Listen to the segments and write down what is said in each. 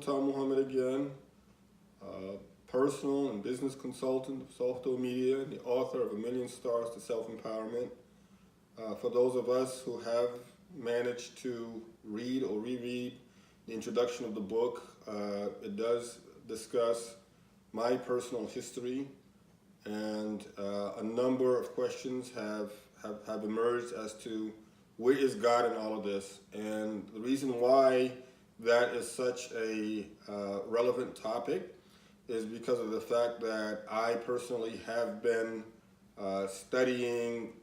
Sultan Muhammad again, personal and business consultant of Softo Media, and the author of A Million Stars to Self-Empowerment. For those of us who have managed to read or reread the introduction of the book, it does discuss my personal history, and a number of questions have emerged as to where is God in all of this. And the reason why that is such a relevant topic is because of the fact that I personally have been studying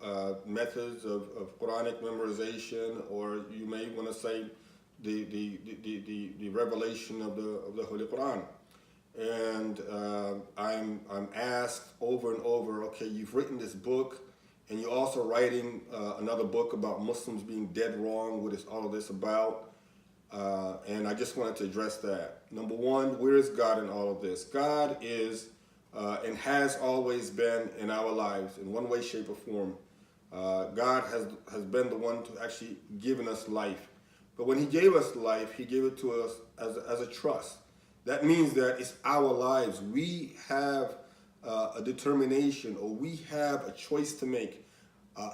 methods of Quranic memorization, or you may want to say the revelation of the Holy Quran. And I'm asked over and over, okay, you've written this book, and you're also writing another book about Muslims being dead wrong. What is all of this about? And I just wanted to address that. Number one, where is God in all of this? God is and has always been in our lives in one way, shape, or form. God has been the one to actually given us life. But when he gave us life, he gave it to us as a trust. That means that it's our lives. We have a determination, or we have a choice to make.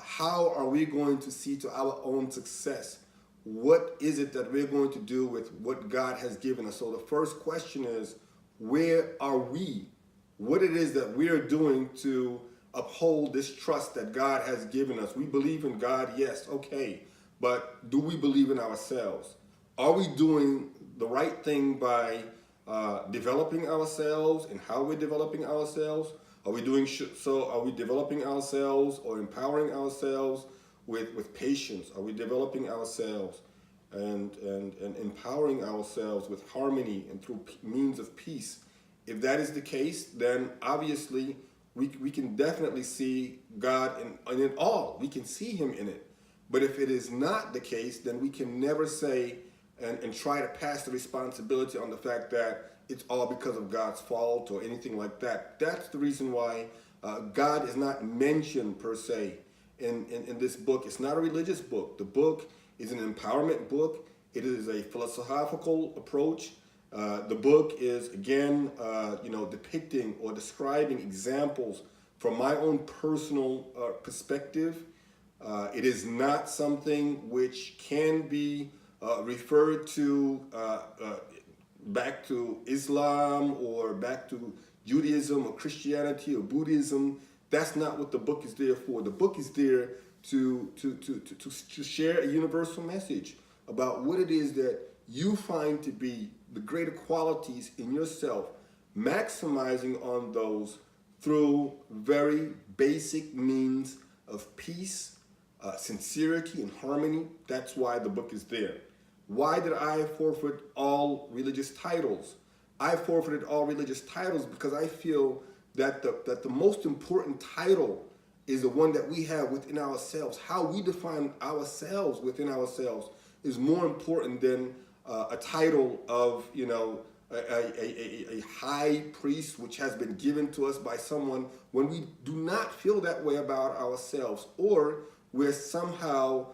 How are we going to see to our own success? What is it that we're going to do with what God has given us? So the first question is, where are we? What it is that we are doing to uphold this trust that God has given us. We believe in God, yes, okay, but do we believe in ourselves? Are we doing the right thing by developing ourselves, and how we're developing ourselves? Are we doing so? Are we developing ourselves or empowering ourselves with patience? Are we developing ourselves and empowering ourselves with harmony and through means of peace? If that is the case, then obviously we can definitely see God in it all. We can see him in it. But if it is not the case, then we can never say and try to pass the responsibility on the fact that it's all because of God's fault or anything like that. That's the reason why God is not mentioned per se in this book. It's not a religious book. The book is an empowerment book. It is a philosophical approach. The book is, again, depicting or describing examples from my own personal perspective. It is not something which can be referred to back to Islam or back to Judaism or Christianity or Buddhism. That's not what the book is there for. The book is there to share a universal message about what it is that you find to be the greater qualities in yourself, maximizing on those through very basic means of peace, sincerity, and harmony. That's why the book is there. Why did I forfeit all religious titles? I forfeited all religious titles because I feel that the most important title is the one that we have within ourselves. How we define ourselves within ourselves is more important than a title of, a high priest, which has been given to us by someone, when we do not feel that way about ourselves, or we're somehow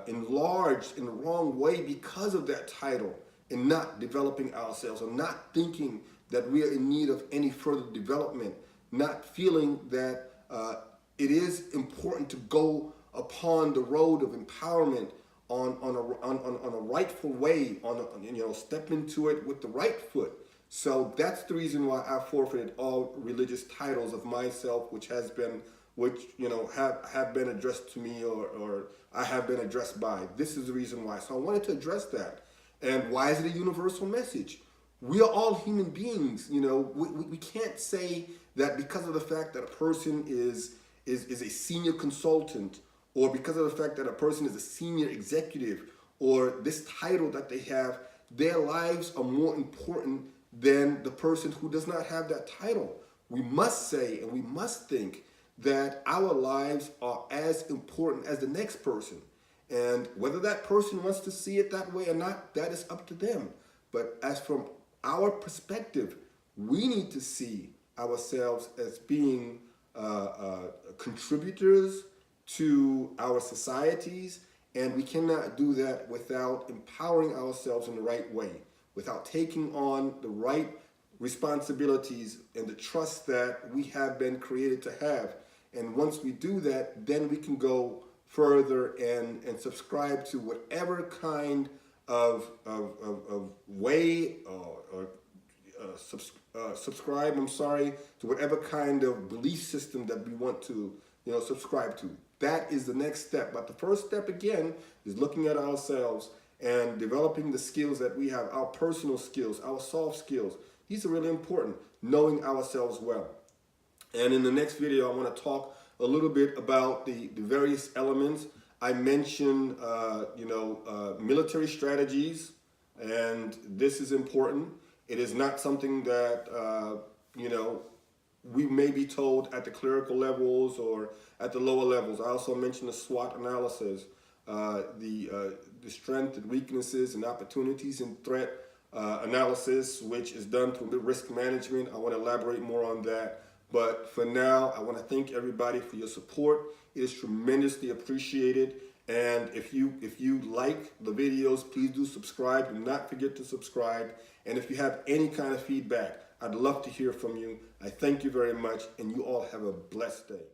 enlarged in the wrong way because of that title, and not developing ourselves, or not thinking that we are in need of any further development, not feeling that it is important to go upon the road of empowerment on a rightful way, step into it with the right foot. So that's the reason why I forfeited all religious titles of myself, which have been addressed to me, or I have been addressed by. This is the reason why. So I wanted to address that. And why is it a universal message? We are all human beings. We can't say that because of the fact that a person is a senior consultant, or because of the fact that a person is a senior executive, or this title that they have, their lives are more important than the person who does not have that title. We must say, and we must think, that our lives are as important as the next person. And whether that person wants to see it that way or not, that is up to them. But as from our perspective, we need to see ourselves as being contributors to our societies, and we cannot do that without empowering ourselves in the right way. without taking on the right responsibilities and the trust that we have been created to have. And once we do that, then we can go further and subscribe to whatever kind of way or subscribe, to whatever kind of belief system that we want to, subscribe to. That is the next step. But the first step, again, is looking at ourselves and developing the skills that we have, our personal skills, our soft skills. These are really important, knowing ourselves well. And in the next video, I want to talk a little bit about the various elements. I mentioned, military strategies, and this is important. It is not something that, we may be told at the clerical levels or at the lower levels. I also mentioned the SWOT analysis, the strengths and weaknesses and opportunities and threat analysis, which is done through the risk management. I want to elaborate more on that. But for now, I want to thank everybody for your support. It is tremendously appreciated. And if you like the videos, please do subscribe. Do not forget to subscribe. And if you have any kind of feedback, I'd love to hear from you. I thank you very much, and you all have a blessed day.